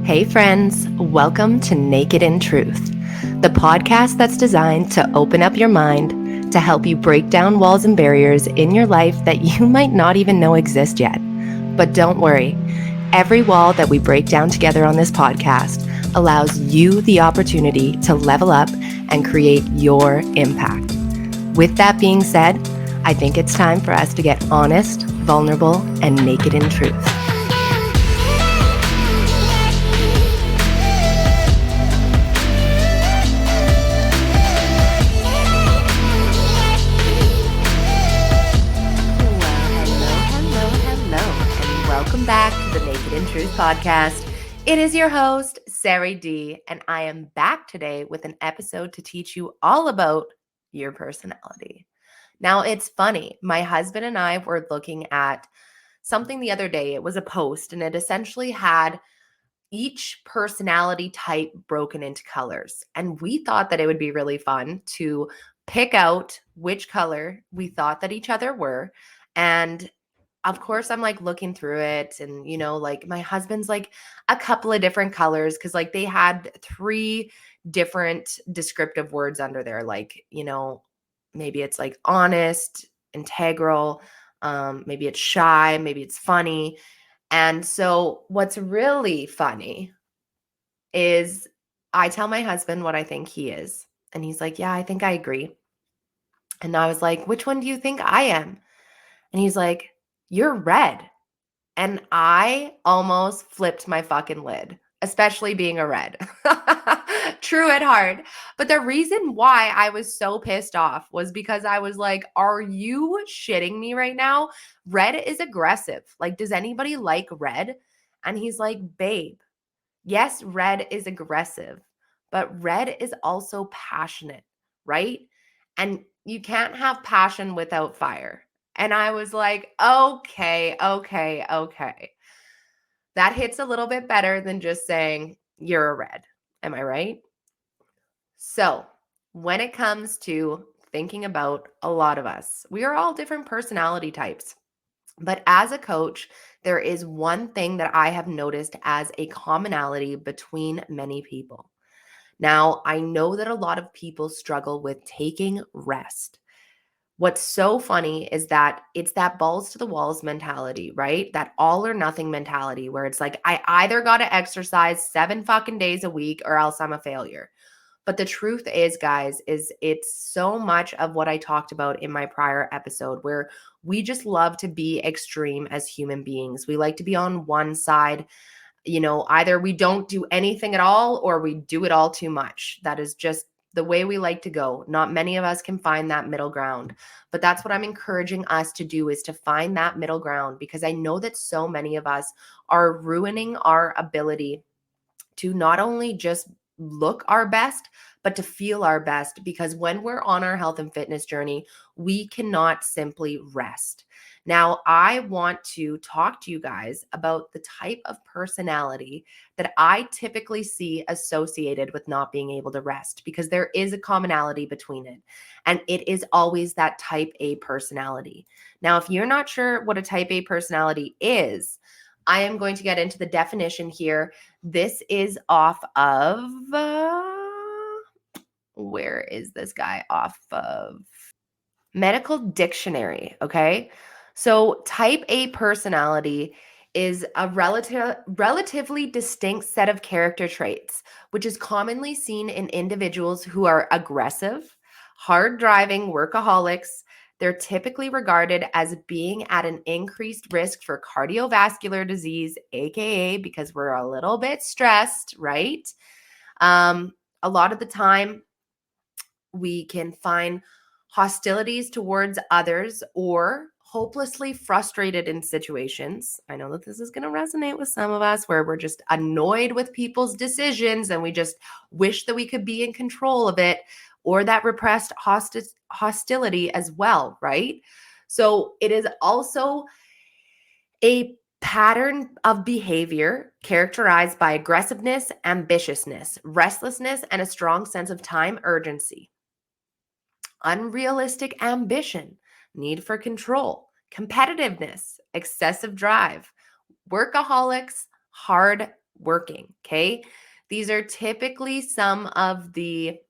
Hey friends, welcome to Naked in Truth, the podcast that's designed to open up your mind to help you break down walls and barriers in your life that you might not even know exist yet. But don't worry, every wall that we break down together on this podcast allows you the opportunity to level up and create your impact. With that being said, I think it's time for us to get honest, vulnerable, and naked in truth. And welcome back to the Naked in Truth podcast. It is your host, Sari D, and I am back today with an episode to teach you all about your personality. Now, it's funny. My husband and I were looking at something the other day. It was a post, and it essentially had each personality type broken into colors. And we thought that it would be really fun to pick out which color we thought that each other were. And of course, I'm like looking through it, and like my husband's like a couple of different colors because like they had three different descriptive words under there, like maybe it's like honest, integral, maybe it's shy, maybe it's funny. And so what's really funny is I tell my husband what I think he is, and he's like, yeah, I think I agree. And I was like, which one do you think I am? And he's like, you're red. And I almost flipped my fucking lid, especially being a red. True at heart. But the reason why I was so pissed off was because I was like, are you shitting me right now? Red is aggressive. Like, does anybody like red? And he's like, babe, yes, red is aggressive, but red is also passionate, right? And you can't have passion without fire. And I was like, okay. That hits a little bit better than just saying you're a red. Am I right? So, when it comes to thinking about a lot of us, we are all different personality types. But as a coach, there is one thing that I have noticed as a commonality between many people. Now, I know that a lot of people struggle with taking rest. What's so funny is that it's that balls to the walls mentality, right? That all or nothing mentality where it's like, I either got to exercise 7 fucking days a week or else I'm a failure. But the truth is, guys, is it's so much of what I talked about in my prior episode where we just love to be extreme as human beings. We like to be on one side, either we don't do anything at all or we do it all too much. That is just the way we like to go. Not many of us can find that middle ground, but that's what I'm encouraging us to do, is to find that middle ground, because I know that so many of us are ruining our ability to not only just look our best, but to feel our best. Because when we're on our health and fitness journey, we cannot simply rest. Now, I want to talk to you guys about the type of personality that I typically see associated with not being able to rest, because there is a commonality between it. And it is always that type A personality. Now, if you're not sure what a type A personality is, I am going to get into the definition here. This is off of, where is this guy off of? Medical Dictionary, okay? So type A personality is a relatively distinct set of character traits, which is commonly seen in individuals who are aggressive, hard-driving workaholics. They're typically regarded as being at an increased risk for cardiovascular disease, aka because we're a little bit stressed, right? A lot of the time, we can find hostilities towards others or hopelessly frustrated in situations. I know that this is going to resonate with some of us, where we're just annoyed with people's decisions and we just wish that we could be in control of it, or that repressed hostility as well, right? So it is also a pattern of behavior characterized by aggressiveness, ambitiousness, restlessness, and a strong sense of time urgency. Unrealistic ambition, need for control, competitiveness, excessive drive, workaholics, hard working, okay? These are typically some of the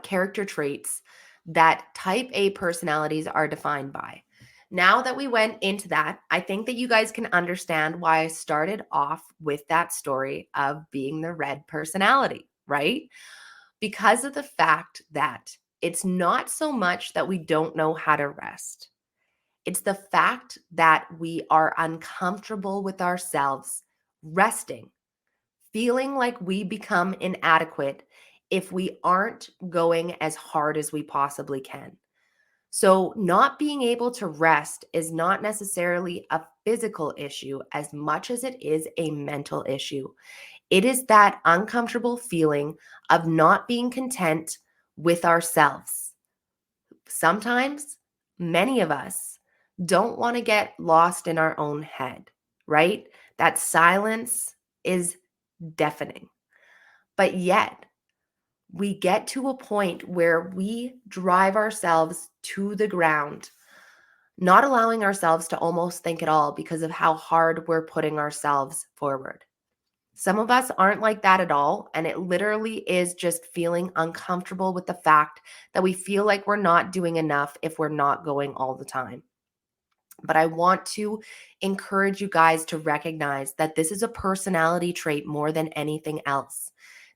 character traits that type A personalities are defined by. Now that we went into that, I think that you guys can understand why I started off with that story of being the red personality, right? Because of the fact that it's not so much that we don't know how to rest. It's the fact that we are uncomfortable with ourselves resting, feeling like we become inadequate if we aren't going as hard as we possibly can. So, not being able to rest is not necessarily a physical issue as much as it is a mental issue. It is that uncomfortable feeling of not being content with ourselves. Sometimes, many of us don't want to get lost in our own head, right? That silence is deafening. But yet, we get to a point where we drive ourselves to the ground, not allowing ourselves to almost think at all because of how hard we're putting ourselves forward. Some of us aren't like that at all. And it literally is just feeling uncomfortable with the fact that we feel like we're not doing enough if we're not going all the time. But I want to encourage you guys to recognize that this is a personality trait more than anything else.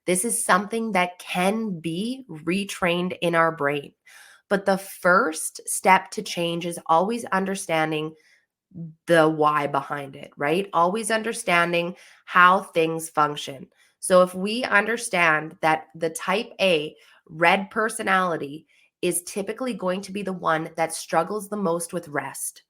This is something that can be retrained in our brain. But the first step to change is always understanding the why behind it, right? Always understanding how things function. So if we understand that the type A red personality is typically going to be the one that struggles the most with rest,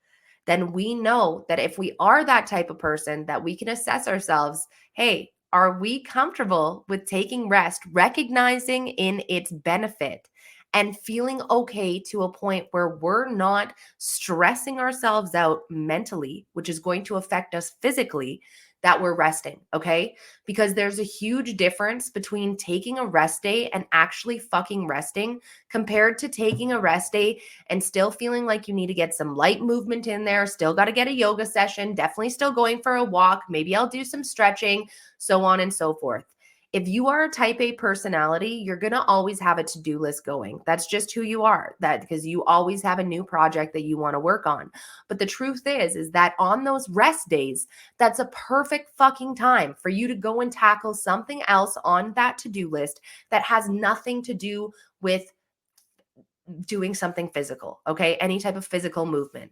then we know that if we are that type of person, that we can assess ourselves, hey, are we comfortable with taking rest, recognizing in its benefit and feeling okay to a point where we're not stressing ourselves out mentally, which is going to affect us physically, that we're resting, okay? Because there's a huge difference between taking a rest day and actually fucking resting compared to taking a rest day and still feeling like you need to get some light movement in there, still got to get a yoga session, definitely still going for a walk, maybe I'll do some stretching, so on and so forth. If you are a type A personality, you're going to always have a to-do list going. That's just who you are. That because you always have a new project that you want to work on. But the truth is that on those rest days, that's a perfect fucking time for you to go and tackle something else on that to-do list that has nothing to do with doing something physical, okay? Any type of physical movement.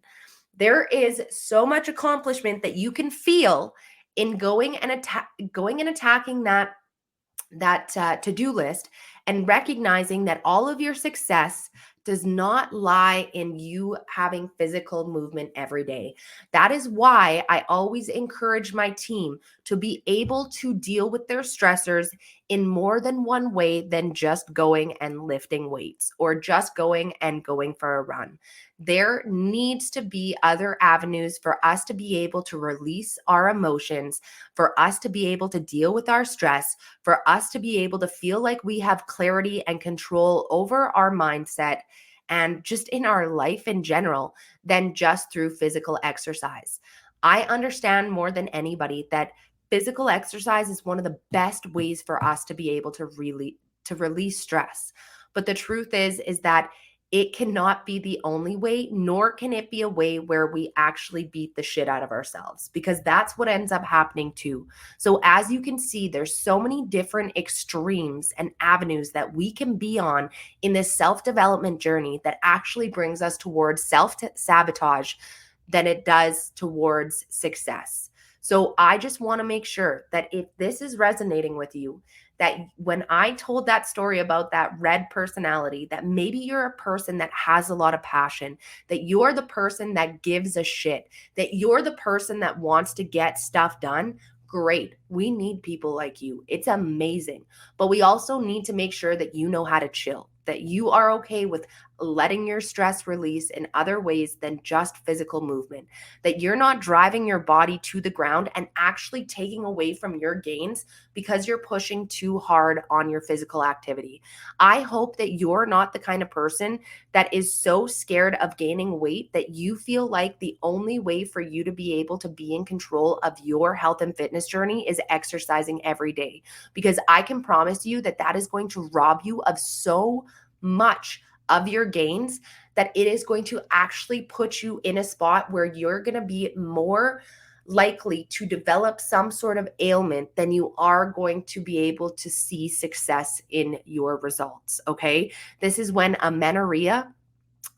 There is so much accomplishment that you can feel in going and attacking that to-do list and recognizing that all of your success does not lie in you having physical movement every day. That is why I always encourage my team to be able to deal with their stressors in more than one way than just going and lifting weights or just going for a run. There needs to be other avenues for us to be able to release our emotions, for us to be able to deal with our stress, for us to be able to feel like we have clarity and control over our mindset and just in our life in general than just through physical exercise. I understand more than anybody that physical exercise is one of the best ways for us to be able to really to release stress. But the truth is that it cannot be the only way, nor can it be a way where we actually beat the shit out of ourselves, because that's what ends up happening too. So as you can see, there's so many different extremes and avenues that we can be on in this self-development journey that actually brings us towards self-sabotage than it does towards success. So I just want to make sure that if this is resonating with you, that when I told that story about that red personality, that maybe you're a person that has a lot of passion, that you're the person that gives a shit, that you're the person that wants to get stuff done. Great. We need people like you. It's amazing. But we also need to make sure that you know how to chill, that you are okay with letting your stress release in other ways than just physical movement, that you're not driving your body to the ground and actually taking away from your gains because you're pushing too hard on your physical activity. I hope that you're not the kind of person that is so scared of gaining weight that you feel like the only way for you to be able to be in control of your health and fitness journey is exercising every day. Because I can promise you that that is going to rob you of so much of your gains that it is going to actually put you in a spot where you're going to be more likely to develop some sort of ailment than you are going to be able to see success in your results. Okay. This is when amenorrhea,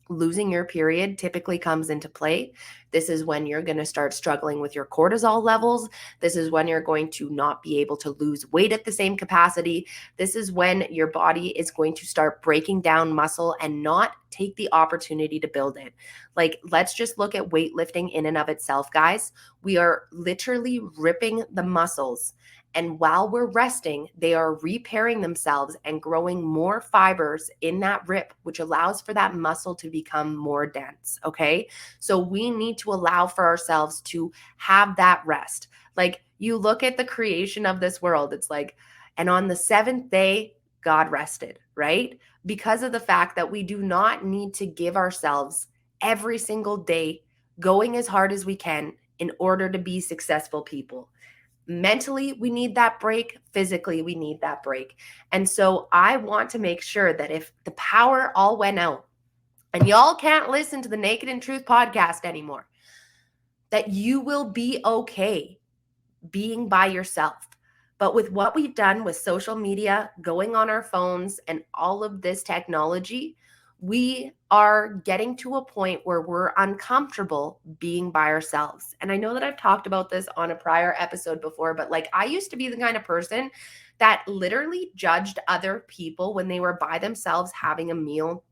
losing your period, typically comes into play. This is when you're going to start struggling with your cortisol levels. This is when you're going to not be able to lose weight at the same capacity. This is when your body is going to start breaking down muscle and not take the opportunity to build it. Like, let's just look at weightlifting in and of itself, guys. We are literally ripping the muscles, and while we're resting, they are repairing themselves and growing more fibers in that rip, which allows for that muscle to become more dense. Okay. So we need to allow for ourselves to have that rest. Like, you look at the creation of this world, it's like, and on the seventh day, God rested, right? Because of the fact that we do not need to give ourselves every single day going as hard as we can in order to be successful people. Mentally, we need that break. Physically, we need that break. And so I want to make sure that if the power all went out and y'all can't listen to the Naked and Truth podcast anymore, that you will be okay being by yourself. But with what we've done with social media, going on our phones, and all of this technology, we are getting to a point where we're uncomfortable being by ourselves. And I know that I've talked about this on a prior episode before, but like, I used to be the kind of person that literally judged other people when they were by themselves having a meal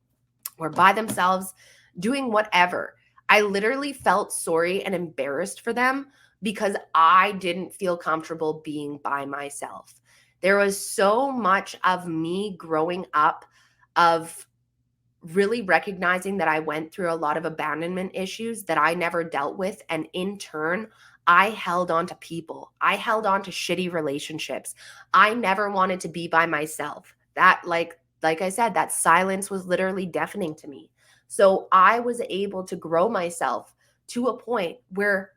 or by themselves doing whatever. I literally felt sorry and embarrassed for them because I didn't feel comfortable being by myself. There was so much of me growing up of really recognizing that I went through a lot of abandonment issues that I never dealt with. And in turn, I held on to people. I held on to shitty relationships. I never wanted to be by myself. That, like I said, that silence was literally deafening to me. So I was able to grow myself to a point where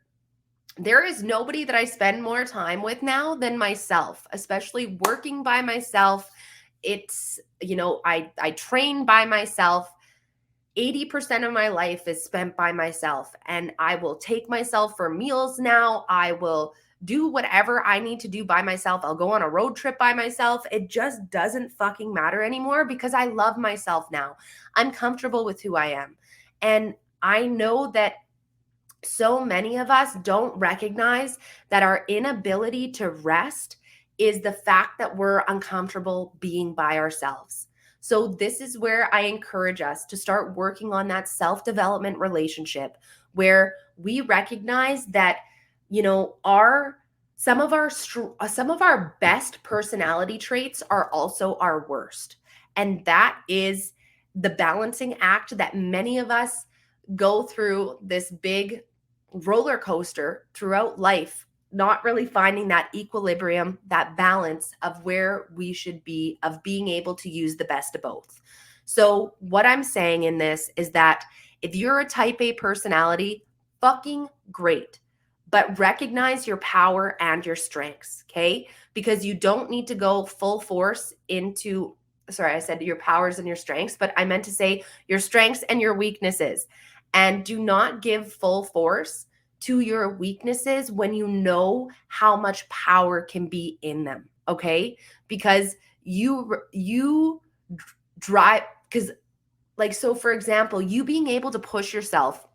there is nobody that I spend more time with now than myself, especially working by myself. It's, I train by myself. 80% of my life is spent by myself, and I will take myself for meals now. I will do whatever I need to do by myself. I'll go on a road trip by myself. It just doesn't fucking matter anymore because I love myself now. I'm comfortable with who I am. And I know that so many of us don't recognize that our inability to rest is the fact that we're uncomfortable being by ourselves. So this is where I encourage us to start working on that self-development relationship where we recognize that, some of our best personality traits are also our worst. And that is the balancing act that many of us go through, this big roller coaster throughout life, not really finding that equilibrium, that balance of where we should be, of being able to use the best of both. So what I'm saying in this is that if you're a type A personality, fucking great, but recognize your power and your strengths, okay? Because you don't need to go full force into, sorry, I said your powers and your strengths, but I meant to say your strengths and your weaknesses. And do not give full force to your weaknesses when you know how much power can be in them, okay? Because you drive, because so for example, you being able to push yourself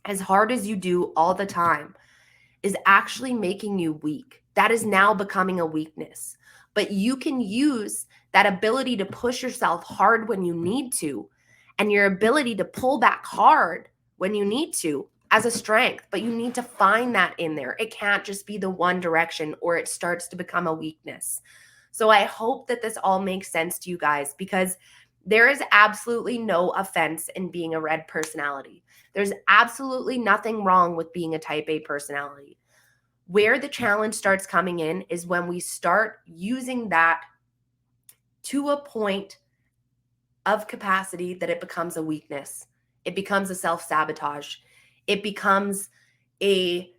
as hard as you do all the time is actually making you weak. That is now becoming a weakness. But you can use that ability to push yourself hard when you need to, and your ability to pull back hard when you need to, as a strength. But you need to find that in there. It can't just be the one direction, or it starts to become a weakness. So I hope that this all makes sense to you guys, because There is absolutely no offense in being a red personality. There's absolutely nothing wrong with being a type A personality. Where the challenge starts coming in is when we start using that to a point of capacity that it becomes a weakness. It becomes a self-sabotage. It becomes a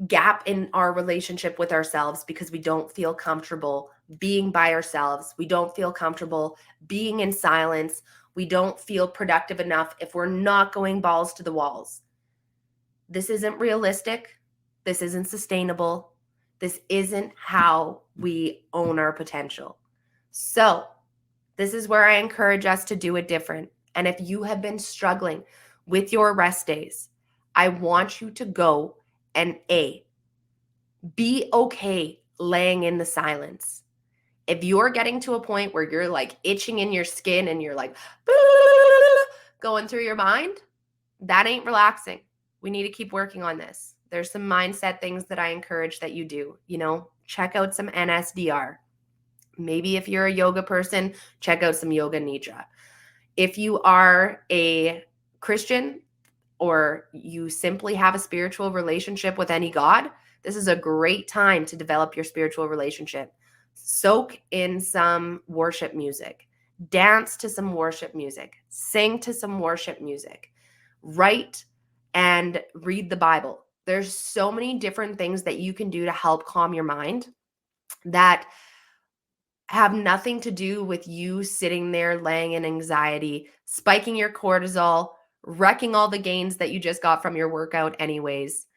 gap in our relationship with ourselves because we don't feel comfortable being by ourselves. We don't feel comfortable being in silence. We don't feel productive enough if we're not going balls to the walls. This isn't realistic. This isn't sustainable. This isn't how we own our potential. So, this is where I encourage us to do it different. And if you have been struggling with your rest days, I want you to go and be okay laying in the silence. If you're getting to a point where you're like itching in your skin and you're like going through your mind, that ain't relaxing. We need to keep working on this. There's some mindset things that I encourage that you do. Check out some NSDR. Maybe if you're a yoga person, check out some yoga nidra. If you are a Christian or you simply have a spiritual relationship with any God, this is a great time to develop your spiritual relationship. Soak in some worship music. Dance to some worship music. Sing to some worship music. Write and read the Bible. There's so many different things that you can do to help calm your mind that have nothing to do with you sitting there laying in anxiety, spiking your cortisol, wrecking all the gains that you just got from your workout anyways.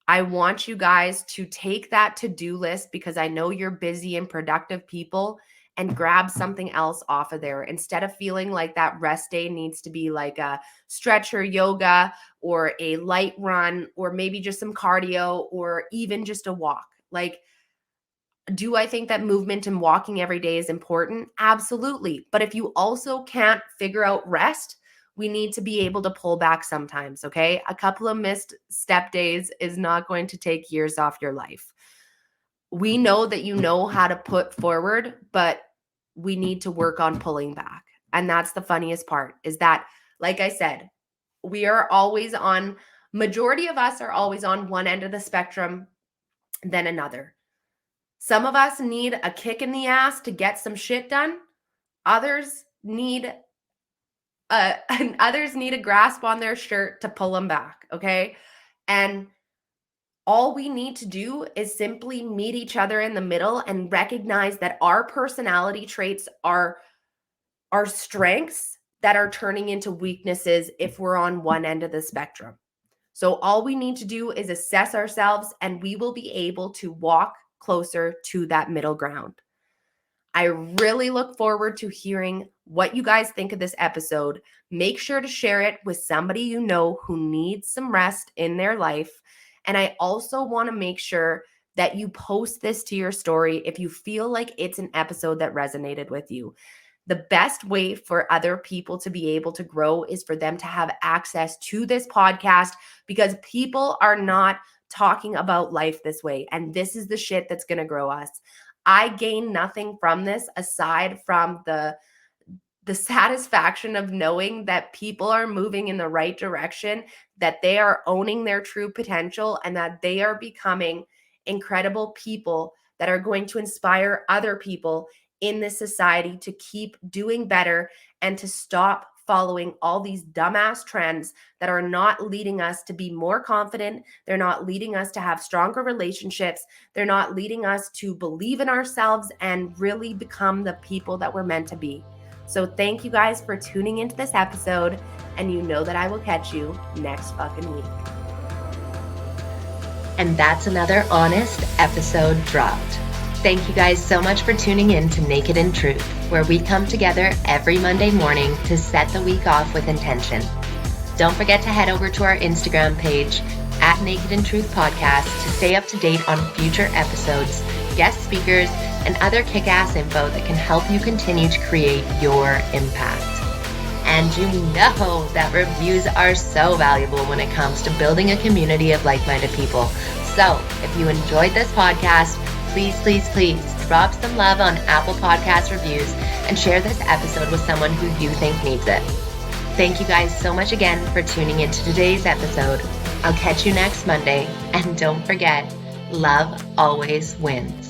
I want you guys to take that to-do list because I know you're busy and productive people and grab something else off of there instead of feeling like that rest day needs to be like a stretch or yoga or a light run or maybe just some cardio or even just a walk. Do I think that movement and walking every day is important? Absolutely. But if you also can't figure out rest, we need to be able to pull back sometimes, okay? A couple of missed step days is not going to take years off your life. We know that you know how to put forward, but we need to work on pulling back. And that's the funniest part is that, like I said, majority of us are always on one end of the spectrum than another. Some of us need a kick in the ass to get some shit done. Others need a grasp on their shirt to pull them back, okay? And all we need to do is simply meet each other in the middle and recognize that our personality traits are strengths that are turning into weaknesses if we're on one end of the spectrum. So all we need to do is assess ourselves and we will be able to walk closer to that middle ground. I really look forward to hearing what you guys think of this episode. Make sure to share it with somebody you know who needs some rest in their life. And I also want to make sure that you post this to your story if you feel like it's an episode that resonated with you. The best way for other people to be able to grow is for them to have access to this podcast because people are not talking about life this way. And this is the shit that's going to grow us. I gain nothing from this aside from the satisfaction of knowing that people are moving in the right direction, that they are owning their true potential, and that they are becoming incredible people that are going to inspire other people in this society to keep doing better and to stop following all these dumbass trends that are not leading us to be more confident. They're not leading us to have stronger relationships. They're not leading us to believe in ourselves and really become the people that we're meant to be. So thank you guys for tuning into this episode, and you know that I will catch you next fucking week. And that's another honest episode dropped. Thank you guys so much for tuning in to Naked in Truth, where we come together every Monday morning to set the week off with intention. Don't forget to head over to our Instagram page at Naked in Truth Podcast to stay up to date on future episodes, guest speakers, and other kick-ass info that can help you continue to create your impact. And you know that reviews are so valuable when it comes to building a community of like-minded people. So if you enjoyed this podcast, please drop some love on Apple Podcast reviews and share this episode with someone who you think needs it. Thank you guys so much again for tuning into today's episode. I'll catch you next Monday, and don't forget, love always wins.